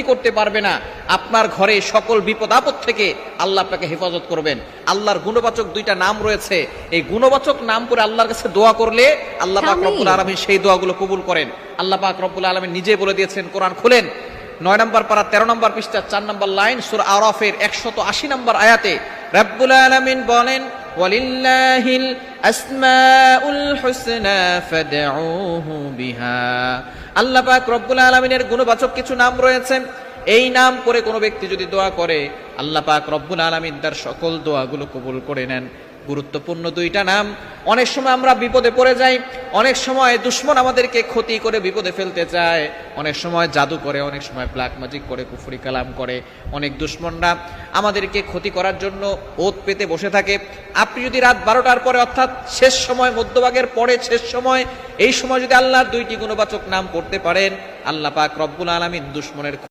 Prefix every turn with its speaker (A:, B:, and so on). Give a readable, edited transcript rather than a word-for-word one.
A: করতে পারবে না। আপনার ঘরে সকল বিপদ আপদ থেকে আল্লাহ আপনাকে হেফাজত করবেন। আল্লাহর গুণবাচক দুইটা নাম রয়েছে, এই গুণবাচক নাম করে আল্লাহর কাছে দোয়া করলে আল্লাহ পাক রব্বুল আলামিন সেই দোয়াগুলো কবুল করেন। আল্লাহ পাক রব্বুল আলামিন নিজে বলে দিয়েছেন, কোরআন খুলেন 9 নম্বর পারা 13 নম্বর পৃষ্ঠা 4 নম্বর লাইন সূরা আরাফের 180 নম্বর আয়াতে রব্বুল আলামিন বলেন, ওয়ালিল্লাহিল আসমাউল হুসনা ফাদউহু বিহা। আল্লাহ পাক রব্বুল আলামিনের গুণবাচক কিছু নাম রয়েছে, এই নাম করে কোনো ব্যক্তি যদি দোয়া করে আল্লাহ পাক রব্বুল আলামিন তার সকল দোয়াগুলো কবুল করে নেন। গুরুত্বপূর্ণ দুইটা নাম। অনেক সময় আমরা বিপদে পড়ে যাই, অনেক সময় দুশমন আমাদেরকে ক্ষতি করে বিপদে ফেলতে চায়, অনেক সময় জাদু করে, অনেক সময় ব্ল্যাক ম্যাজিক করে, কুফরি কালাম করে, অনেক দুশমনরা আমাদেরকে ক্ষতি করার জন্য ওত পেতে বসে থাকে। আপনি যদি রাত 12টার পরে অর্থাৎ শেষ সময়, মধ্যভাগের পরে শেষ সময়, এই সময় যদি আল্লাহর দুইটি গুণবাচক নাম করতে পারেন, আল্লাহ পাক রব্বুল আলামিন দুশমনের